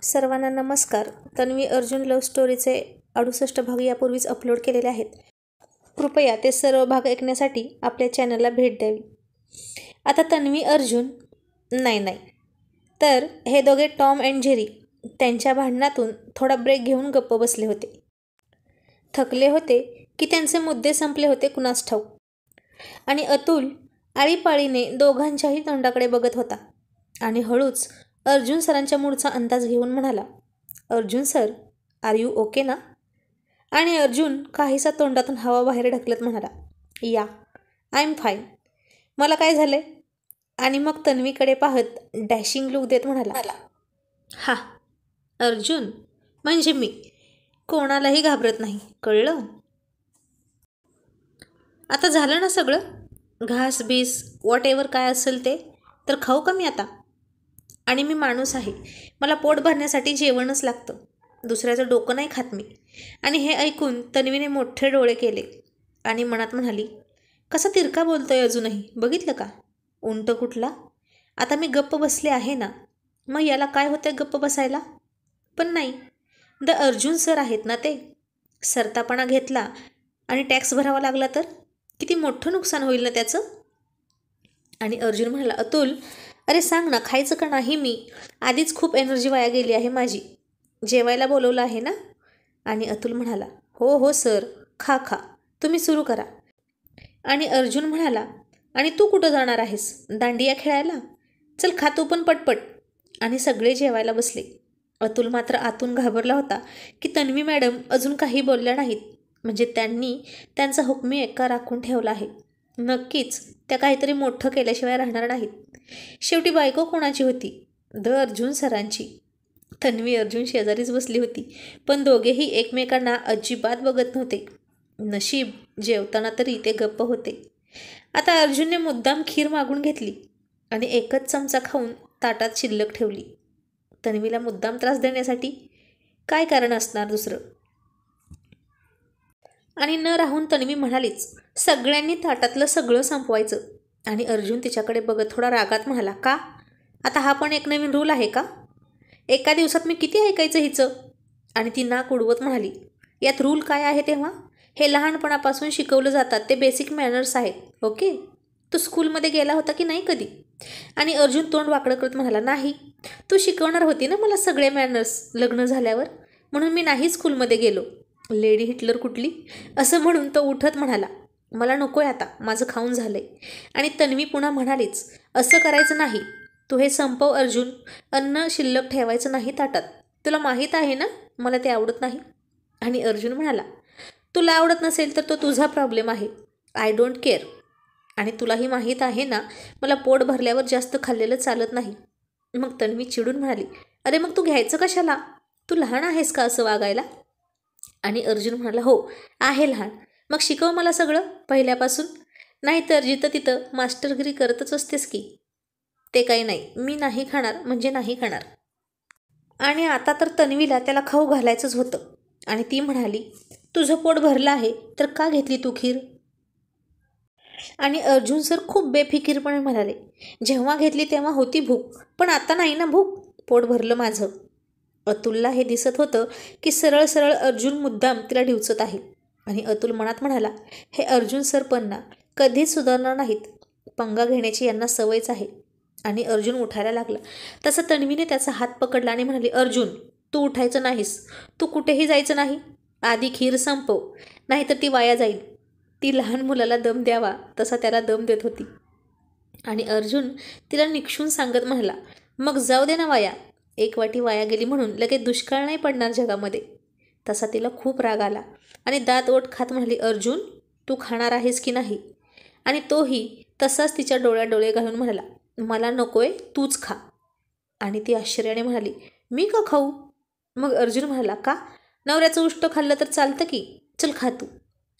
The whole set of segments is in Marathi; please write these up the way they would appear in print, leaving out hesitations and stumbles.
सर्वांना नमस्कार. तन्वी अर्जुन लव्ह स्टोरीचे 68 भाग यापूर्वीच अपलोड केलेले आहेत. कृपया ते सर्व भाग ऐकण्यासाठी आपल्या चॅनलला भेट द्यावी. आता तन्वी अर्जुन नाही तर हे दोघे टॉम अँड जेरी त्यांच्या भांडणातून थोडा ब्रेक घेऊन गप्प बसले होते. थकले होते की त्यांचे मुद्दे संपले होते कुणास ठाऊक. आणि अतुल आळीपाळीने दोघांच्याही तोंडाकडे बघत होता आणि हळूच अर्जुन सरांच्या मूडचा अंदाज घेऊन म्हणाला, Arjun sir, are you okay ना? आणि अर्जुन काहीसा तोंडातून हवा बाहेर ढकलत म्हणाला, या, आय एम फाईन. मला काय झालंय? आणि मग तन्वीकडे पाहत डॅशिंग लुक देत म्हणाला, हा अर्जुन म्हणजे मी कोणालाही घाबरत नाही, कळलं? आता झालं ना सगळं? घास बीस वॉट एव्हर काय असेल ते तर खाऊ का मी आता? आणि मी माणूस आहे, मला पोट भरण्यासाठी जेवणच लागतं, दुसऱ्याचं डोकं नाही खात मी. आणि हे ऐकून तन्वीने मोठे डोळे केले आणि मनात म्हणाली, कसा तिरका बोलतोय अजूनही, बघितलं का? उंट कुठला. आता मी गप्प बसले आहे ना, मग याला काय होतंय गप्प बसायला? पण नाही, द अर्जुन सर आहेत ना ते. सरतापणा घेतला आणि टॅक्स भरावा लागला तर किती मोठं नुकसान होईल ना त्याचं. आणि अर्जुन म्हणाला, अतुल अरे सांग ना, खायचं का नाही? मी आधीच खूप एनर्जी वाया गेली आहे माझी. जेवायला बोलवलं आहे ना? आणि अतुल म्हणाला, हो हो सर, खा खा, तुम्ही सुरू करा. आणि अर्जुन म्हणाला, आणि तू कुठं जाणार आहेस? दांडिया खेळायला? चल खा तू पण पटपट. आणि सगळे जेवायला बसले. अतुल मात्र आतून घाबरला होता की तन्वी मॅडम अजून काही बोलल्या नाहीत, म्हणजे त्यांनी त्यांचा हुकमी एक्का राखून ठेवला आहे. नक्कीच त्या काहीतरी मोठं केल्याशिवाय राहणार नाहीत. शेवटी बायको कोणाची होती? द अर्जुन सरांची. तन्वी अर्जुन शेजारीच बसली होती, पण दोघेही एकमेकांना अजिबात बघत नव्हते. नशीब जेवताना तरी ते गप्प होते. आता अर्जुनने मुद्दाम खीर मागून घेतली आणि एकच चमचा खाऊन ताटात शिल्लक ठेवली. तन्वीला मुद्दाम त्रास देण्यासाठी काय कारण असणार दुसरं? आणि न राहून तन्वी म्हणालीच, सगळ्यांनी ताटातलं सगळं संपवायचं. आणि अर्जुन तिच्याकडे बघत थोडा रागात म्हणाला, का? आता हा पण एक नवीन रूल आहे का? एका दिवसात मी किती ऐकायचं हिचं? आणि ती नाक उडवत म्हणाली, यात रूल काय आहे तेव्हा? हे लहानपणापासून शिकवलं जातात, ते बेसिक मॅनर्स आहेत, ओके? तू स्कूलमध्ये गेला होता की नाही कधी? आणि अर्जुन तोंड वाकडं करत म्हणाला, नाही, तू शिकवणार होती ना मला सगळे मॅनर्स लग्न झाल्यावर, म्हणून मी नाही स्कूलमध्ये गेलो. लेडी हिटलर कुठली, असं म्हणून तो उठत म्हणाला, मला नको आहे आता, माझं खाऊन झालंय. आणि तन्वी पुन्हा म्हणालीच, असं करायचं नाही, तू हे संपव अर्जुन, अन्न शिल्लक ठेवायचं नाही ताटात, तुला माहीत आहे ना मला ते आवडत नाही. आणि अर्जुन म्हणाला, तुला आवडत नसेल तर तो तुझा प्रॉब्लेम आहे, आय डोंट केअर. आणि तुलाही माहीत आहे ना मला पोट भरल्यावर जास्त खाल्लेलं चालत नाही. मग तन्वी चिडून म्हणाली, अरे मग तू घ्यायचं कशाला? तू लहान आहेस का असं वागायला? आणि अर्जुन म्हणाला, हो आहे लहान, मग शिकव मला सगळं पहिल्यापासून, नाहीतर जिथं तिथं मास्टरगिरी करतच असतेस की. ते काही नाही, मी नाही खाणार म्हणजे नाही खाणार. आणि आता तर तन्वीला त्याला खाऊ घालायचंच होतं. आणि ती म्हणाली, तुझं पोट भरलं आहे तर का घेतली तू खीर? आणि अर्जुन सर खूप बेफिकीरपणे म्हणाले, जेव्हा घेतली तेव्हा होती भूक, पण आता नाही ना भूक, पोट भरलं माझं. अतुलला हे दिसत होतं की सरळ सरळ अर्जुन मुद्दाम तिला डिवचत आहे. आणि अतुल मनात म्हणाला, हे अर्जुन सर पण ना कधीच सुधारणार नाहीत, पंगा घेण्याची यांना सवयच आहे. आणि अर्जुन उठायला लागला तसं तन्वीने त्याचा हात पकडला आणि म्हणाली, अर्जुन तू उठायचं नाहीस, तू कुठेही जायचं नाही, आधी खीर संपव, नाहीतर ती वाया जाईल. ती लहान मुलाला दम द्यावा तसा त्याला दम देत होती. आणि अर्जुन तिला निक्षून सांगत म्हणाला, मग जाऊ दे ना वाया, एक वाटी वाया गेली म्हणून लगेच दुष्काळ नाही पडणार जगामध्ये. तसा तिला खूप राग आला आणि दात ओठ खात म्हणाली, अर्जुन तू खाणार आहेस की नाही? आणि तोही तसाच तिच्या डोळ्यात डोळे घालून म्हणाला, मला नकोय, तूच खा. आणि ती आश्चर्याने म्हणाली, मी का खाऊ? मग अर्जुन म्हणाला, का? नवऱ्याचं उष्ट खाल्लं तर चालतं की, चल खा तू.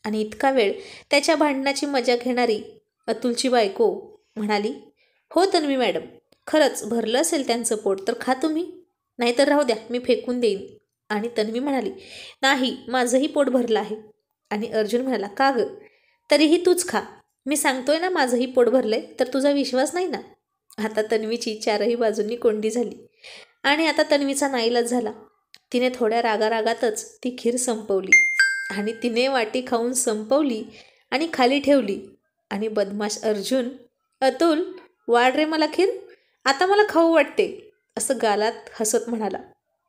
आणि इतका वेळ त्याच्या भांडणाची मजा घेणारी अतुलची बायको म्हणाली, हो तन्वी मॅडम, खरंच भरलं असेल त्यांचं पोट तर खा तुम्ही, नाहीतर राहू द्या, मी फेकून देईन. आणि तन्वी म्हणाली, नाही, माझंही पोट भरलं आहे. आणि अर्जुन म्हणाला, का गं? तरीही तूच खा, मी सांगतोय ना माझंही पोट भरलंय, तर तुझा विश्वास नाही ना? आता तन्वीची चारही बाजूंनी कोंडी झाली आणि आता तन्वीचा नाईलाज झाला. तिने थोड्या रागारागातच ती खीर संपवली आणि तिने वाटी खाऊन संपवली आणि खाली ठेवली. आणि बदमाश अर्जुन, अतुल वाढ रे मला खीर, आता मला खाऊ वाटते, असं गालात हसत म्हणाला.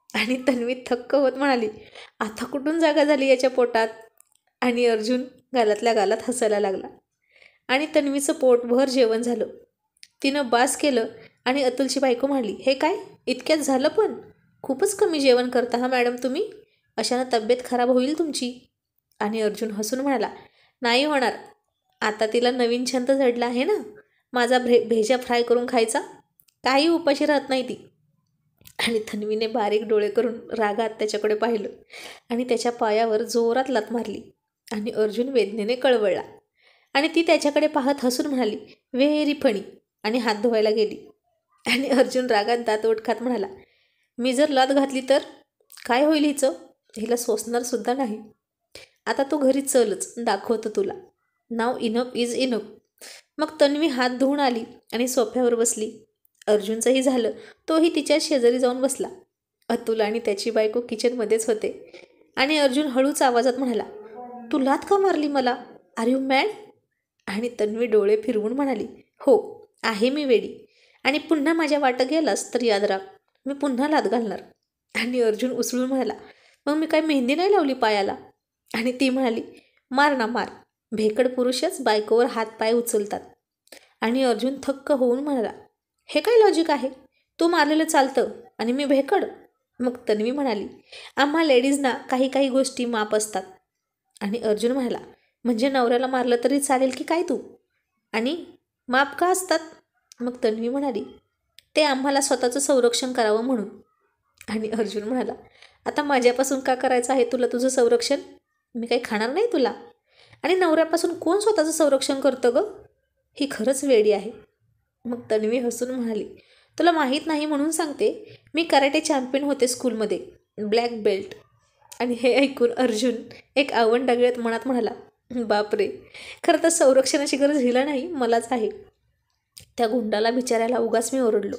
आणि तन्वी थक्क होत म्हणाली, आता कुठून जागा झाली याच्या पोटात. आणि अर्जुन गालातल्या गालात हसायला लागला. आणि तन्वीचं पोटभर जेवण झालं. तिनं बास केलं. आणि अतुलची बायको म्हणाली, हे काय इतक्यात झालं, पण खूपच कमी जेवण करता हा मॅडम तुम्ही, अशानं तब्येत खराब होईल तुमची. आणि अर्जुन हसून म्हणाला, नाही होणार, आता तिला नवीन छंद जडला आहे ना, माझा भेजा फ्राय करून खायचा, काही उपाशी राहत नाही ती. आणि तन्वीने बारीक डोळे करून रागात त्याच्याकडे पाहिलं आणि त्याच्या पायावर जोरात लाथ मारली. आणि अर्जुन वेदनेने कळवळला. आणि ती त्याच्याकडे पाहत हसून म्हणाली, व्हेरी फणी, आणि हात धुवायला गेली. आणि अर्जुन रागात दात ओठ खात म्हणाला, मी जर लाथ घातली तर काय होईल हिचं, हिला सोसणार सुद्धा नाही. आता तू घरी चलच, दाखवतो तुला, नाव इनफ इज इनफ. मग तन्वी हात धुवून आली आणि सोफ्यावर बसली. अर्जुनचंही झालं, तोही तिच्या शेजारी जाऊन बसला. अतुल आणि त्याची बायको किचनमध्येच होते. आणि अर्जुन हळूच आवाजात म्हणाला, तू लाथ का मारली मला, आर यू मॅड. आणि तन्वी डोळे फिरवून म्हणाली, हो आहे मी वेडी, आणि पुन्हा माझ्या वाटं गेलास तर याद राख, मी पुन्हा लाथ घालणार. आणि अर्जुन उसळून म्हणाला, मग मी काय मेहंदी नाही लावली पायाला. आणि ती म्हणाली, मार ना मार, भेकड पुरुषच बायकोवर हात पाय उचलतात. आणि अर्जुन थक्क होऊन म्हणाला, हे काय लॉजिक आहे, तू मारलेलं चालतं आणि मी भेकड. मग तन्वी म्हणाली, आम्हा लेडीजना काही काही गोष्टी माप असतात. आणि अर्जुन म्हणाला, म्हणजे नवऱ्याला मारलं तरी चालेल की काय तू, आणि माप का असतात. मग तन्वी म्हणाली, ते आम्हाला स्वतःचं संरक्षण करावं म्हणून. आणि अर्जुन म्हणाला, आता माझ्यापासून का करायचं आहे तुला तुझं संरक्षण, मी काही खाणार नाही तुला. आणि नवऱ्यापासून कोण स्वतःचं संरक्षण करतं गं, ही खरंच वेडी आहे. मग तन्वी हसून म्हणाली, तुला माहीत नाही म्हणून सांगते, मी कराटे चॅम्पियन होते स्कूलमध्ये, ब्लॅक बेल्ट. आणि हे ऐकून अर्जुन एक आवंडागळ्यात मनात म्हणाला, बापरे, खरं तर संरक्षणाची गरज हिला नाही, मलाच आहे. त्या गुंडाला बिचाऱ्याला उगाच मी ओरडलो.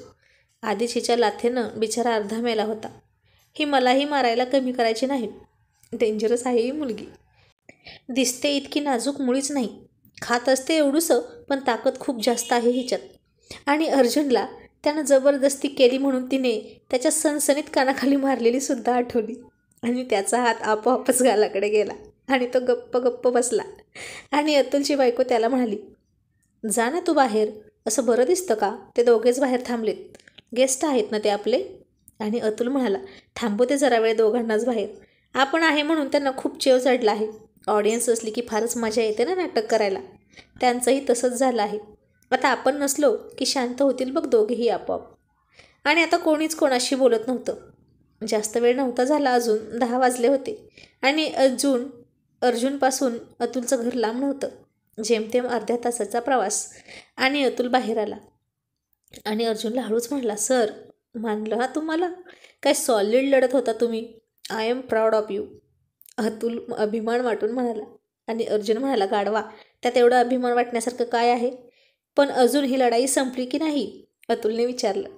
आधीच हिच्या लाथेनं बिचारा अर्धा मेला होता. ही मलाही मारायला कमी करायची नाही. डेंजरस आहे ही मुलगी. दिसते इतकी नाजूक मुळीच नाही. खात असते एवढूसं, पण ताकद खूप जास्त आहे हिच्यात. आणि अर्जुनला त्यानं जबरदस्ती केली म्हणून तिने त्याच्या सणसणीत कानाखाली मारलेली सुद्धा आठवली. आणि त्याचा हात आपोआपच गालाकडे गेला आणि तो गप्प गप्प बसला. आणि अतुलची बायको त्याला म्हणाली, जा ना तू बाहेर, असं बरं दिसतं का. ते दोघेच बाहेर थांबलेत, गेस्ट आहेत ना ते आपले. आणि अतुल म्हणाला, थांबू ते जरा वेळ दोघांनाच बाहेर, आपण आहे म्हणून त्यांना खूप चेव चढला आहे. ऑडियन्स असली की फारच मजा येते ना नाटक करायला, त्यांचंही तसंच झालं आहे. आता आपण नसलो की शांत होतील बघ दोघेही आपोआप. आणि आता कोणीच कोणाशी बोलत नव्हतं. जास्त वेळ नव्हता झाला, अजून 10 वाजले होते. आणि अर्जुनपासून अतुलचं घर लांब नव्हतं, जेमतेम अर्ध्या तासाचा प्रवास. आणि अतुल बाहेर आला आणि अर्जुनला हळूच म्हणाला, सर, मानलं हा तुम्हाला, काय सॉलिड लढत होता तुम्ही, I am proud of you. Atul अभिमान वाटून म्हणाला. आणि अर्जुन म्हणाला, गाढवा, त्यात एवढं अभिमान वाटण्यासारखं काय आहे, पण अजून ही लढाई संपली की नाही, अतुलने विचारलं.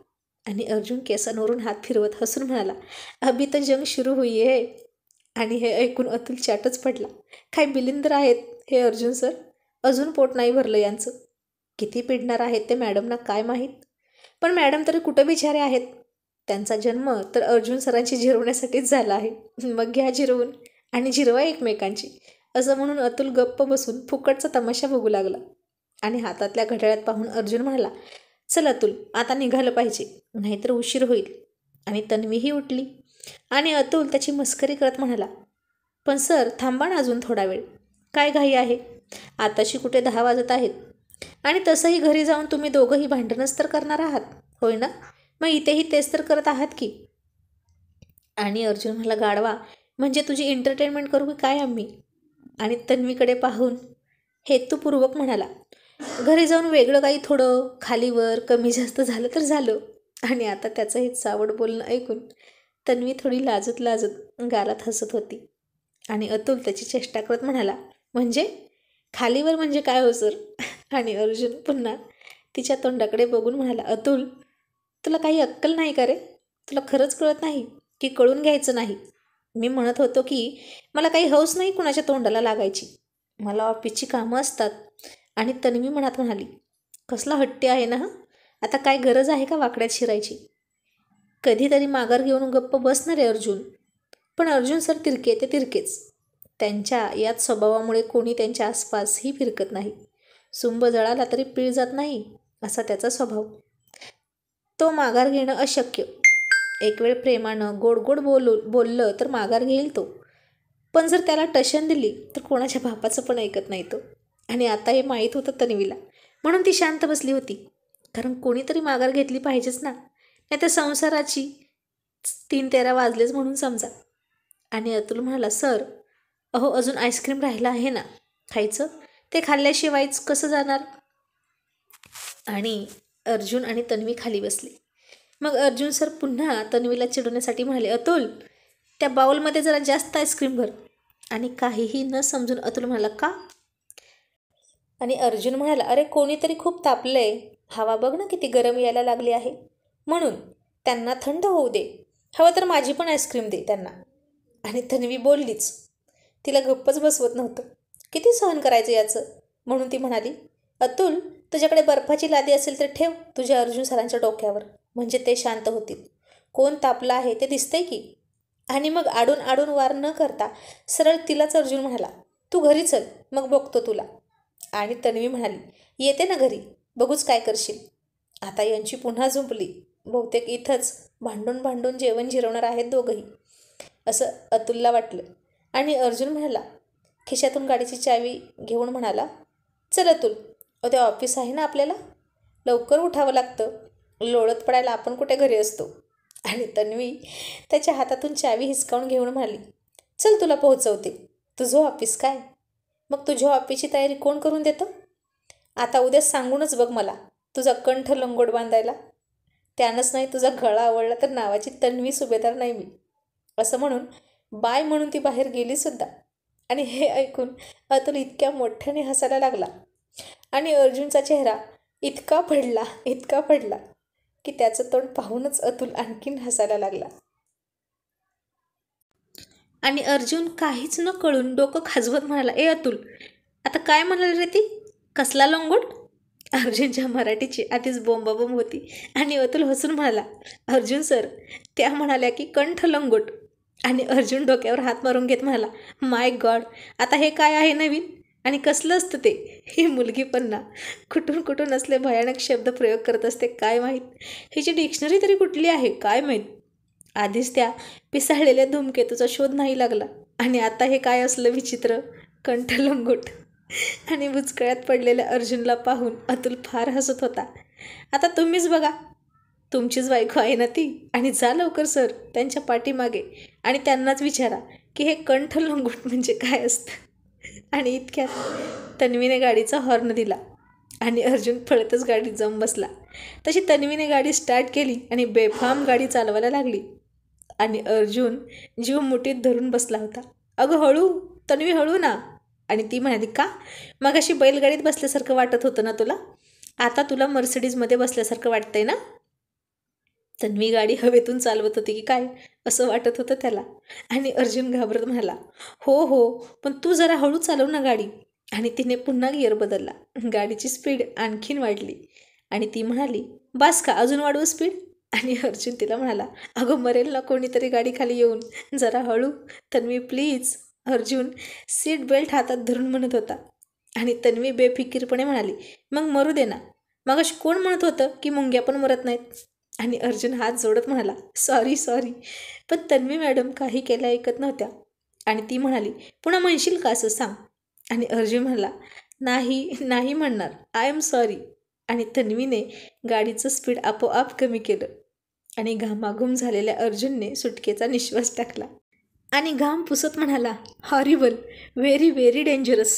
आणि अर्जुन केसांवरून हात फिरवत हसून म्हणाला, अभी तर जंग सुरू हुई है. आणि हे ऐकून अतुल चाटच पडला. काय बिलिंदर आहेत हे अर्जुन सर, अजून पोट नाही भरलं यांचं. किती पिडणार आहेत ते मॅडमना काय माहीत. पण मॅडम तरी कुठं बिचारे आहेत, त्यांचा जन्म तर अर्जुन सरांची जिरवण्यासाठीच झाला आहे. मग घ्या जिरवून आणि जिरवा एकमेकांची, असं म्हणून अतुल गप्प बसून फुकटचा तमाशा बघू लागला. आणि हातातल्या घड्याळात पाहून अर्जुन म्हणाला, चल अतुल, आता निघालं पाहिजे, नाहीतर उशीर होईल. आणि तन्वीही उठली. आणि अतुल त्याची मस्करी करत म्हणाला, पण सर थांबा ना अजून थोडा वेळ, काय घाई आहे, आताशी कुठे 10 वाजत आहेत. आणि तसंही घरी जाऊन तुम्ही दोघंही भांडणच तर करणार आहात, होय ना, मग इथेही तेच तर करत आहात की. आणि अर्जुन म्हणाला, गाढवा, म्हणजे तुझी एंटरटेनमेंट करू की काय आम्ही. आणि तन्वीकडे पाहून हेतुपूर्वक म्हणाला, घरी जाऊन वेगळं काही थोडं खालीवर कमी जास्त झालं तर झालं. आणि आता त्याचं हे चावड बोलणं ऐकून तन्वी थोडी लाजत लाजत गालात हसत होती. आणि अतुल त्याची चेष्टा करत म्हणाला, म्हणजे खालीवर म्हणजे काय हो सर. आणि अर्जुन पुन्हा तिच्या तोंडाकडे बघून म्हणाला, अतुल, तुला काही अक्कल नाही का रे, तुला खरंच कळत नाही की कळून घ्यायचं नाही? मी म्हणत होतो की मला काही हौस नाही कुणाच्या तोंडाला लागायची. मला ऑफिसची कामं असतात. आणि तन्वी मनात म्हणाली, कसला हट्टी आहे ना. आता काय गरज आहे का वाकड्यात शिरायची? कधीतरी माघार घेऊन गप्प बसणार आहे अर्जुन. पण अर्जुन सर तिरके ते तिरकेच. त्यांच्या याच स्वभावामुळे कोणी त्यांच्या आसपासही फिरकत नाही. सुंब जळाला तरी पीळ जात नाही असा त्याचा स्वभाव. तो माघार घेणं अशक्य. एक वेळ प्रेमानं गोड गोड बोललं तर माघार घेईल तो. पण जर त्याला टशन दिली तर कोणाच्या बापाचं पण ऐकत नाही तो. आणि आता हे माहीत होतं तन्वीला, म्हणून ती शांत बसली होती. कारण कोणीतरी माघार घेतली पाहिजेच ना, नाही तर संसाराची 3-13 वाजलेच म्हणून समजा. आणि अतुल म्हणाला, सर अहो अजून आईस्क्रीम राहिलं आहे ना, खायचं? ते खाल्ल्याशिवायच कसं जाणार? आणि अर्जुन आणि तन्वी खाली बसले. मग अर्जुन सर पुन्हा तन्वीला चिडवण्यासाठी म्हणाले, अतुल त्या बाउलमध्ये जरा जास्त आईस्क्रीम भर. आणि काहीही न समजून अतुल म्हणाला, का? आणि अर्जुन म्हणाला, अरे कोणीतरी खूप तापलंय, हवा बघ ना किती गरम यायला लागली आहे, म्हणून त्यांना थंड होऊ दे. हवं तर माझी पण आईस्क्रीम दे त्यांना. आणि तन्वी बोललीच. तिला गप्पच बसवत नव्हतं. किती सहन करायचं याचं? म्हणून ती म्हणाली, अतुल तुझ्याकडे बर्फाची लादी असेल तर ठेव तुझ्या अर्जुन सरांच्या डोक्यावर, म्हणजे ते शांत होतील. कोण तापलं आहे ते दिसतंय की. आणि मग आडून आडून वार न करता सरळ तिलाच अर्जुन म्हणाला, तू घरी चल, मग बघतो तुला. आणि तन्वी म्हणाली, येते ना घरी, बघूच काय करशील. आता यांची पुन्हा झुंपली. बहुतेक इथंच भांडून भांडून जेवण जिरवणार आहेत दोघंही, असं अतुलला वाटलं. आणि अर्जुन म्हणाला, खिशातून गाडीची चावी घेऊन म्हणाला, चल अतुल, उद्या ऑफिस आहे ना आपल्याला, लवकर उठावं लागतं. लोळत पडायला आपण कुठे घरी असतो. आणि तन्वी त्याच्या हातातून चावी हिसकावून घेऊन म्हणाली, चल तुला पोहोचवते. तुझं ऑफिस काय? मग तुझ्या ऑफिसची तयारी कोण करून देतं? आता उद्या सांगूनच बघ मला तुझा कंठ लंगोट बांधायला. त्यानंच नाही तुझा गळा आवडला तर नावाची तन्वी सुभेदार नाही मी. असं म्हणून बाय म्हणून ती बाहेर गेलीसुद्धा. आणि हे ऐकून अतुल इतक्या मोठ्याने हसायला लागला. आणि अर्जुनचा चेहरा इतका पडला की त्याचं तोंड पाहूनच अतुल आणखीन हसायला लागला. आणि अर्जुन काहीच न कळून डोकं खाजवत म्हणाला, ए अतुल आता काय म्हणाल रे ती? कसला लंगोट? अर्जुनच्या मराठीची आधीच बोंबाबोंब होती. आणि अतुल हसून म्हणाला, अर्जुन सर त्या म्हणाल्या की कंठ लंगोट. आणि अर्जुन डोक्यावर हात मारून घेत म्हणाला, माय गॉड, आता हे काय आहे नवीन? आणि कसलं असतं ते? ही मुलगी पण ना कुठून कुठून असले भयानक शब्द प्रयोग करत असते काय माहीत. हिची डिक्शनरी तरी कुठली आहे काय माहीत. आधीच त्या पिसाळलेल्या धूमकेतूचा शोध नाही लागला. आणि आता हे काय असलं विचित्र कंठ लंगोट. आणि बुचकळ्यात पडलेल्या अर्जुनला पाहून अतुल फार हसत होता. आता तुम्हीच बघा, तुमचीच बायको आहे ना ती. आणि जा लवकर सर त्यांच्या पाठीमागे आणि त्यांनाच विचारा की हे कंठ लंगोट म्हणजे काय असतं. आणि इतक्यात तन्वीने गाडीचा हॉर्न दिला आणि अर्जुन पळतच गाडीत जाऊन बसला. तशी तन्वीने गाडी स्टार्ट केली आणि बेफाम गाडी चालवायला लागली. आणि अर्जुन जीव मुठीत धरून बसला होता. अगं हळू तन्वी, हळू ना. आणि ती म्हणाली, का? मग अशी बैलगाडीत बसल्यासारखं वाटत होतं ना तुला, आता तुला मर्सिडीजमध्ये बसल्यासारखं वाटतंय ना? तन्वी गाडी हवेतून चालवत होती की काय असं वाटत होतं त्याला. आणि अर्जुन घाबरत म्हणाला, हो पण तू जरा हळू चालव ना गाडी. आणि तिने पुन्हा गिअर बदलला. गाडीची स्पीड आणखीन वाढली. आणि ती म्हणाली, बास का, अजून वाढवू स्पीड? आणि अर्जुन तिला म्हणाला, अगं मरेल ना कोणीतरी गाडी खाली येऊन, जरा हळू Tanvi please. Arjun seat belt हातात धरून म्हणत होता. आणि तन्वी बेफिकीरपणे म्हणाली, मग मरू दे ना, मगाशी कोण म्हणत होतं की मुंग्या पण मरत नाहीत? आणि अर्जुन हात जोडत म्हणाला, सॉरी. पण तन्वी मॅडम काही केलं ऐकत नव्हत्या. आणि ती म्हणाली, पुन्हा म्हणशील का असं सांग? आणि अर्जुन म्हणाला, नाही म्हणणार, आय एम सॉरी. आणि तन्वीने गाडीचं स्पीड आपोआप कमी केलं. आणि घामाघूम झालेल्या अर्जुनने सुटकेचा निश्वास टाकला. आणि घाम पुसत म्हणाला, हॉरिबल, व्हेरी व्हेरी डेंजरस.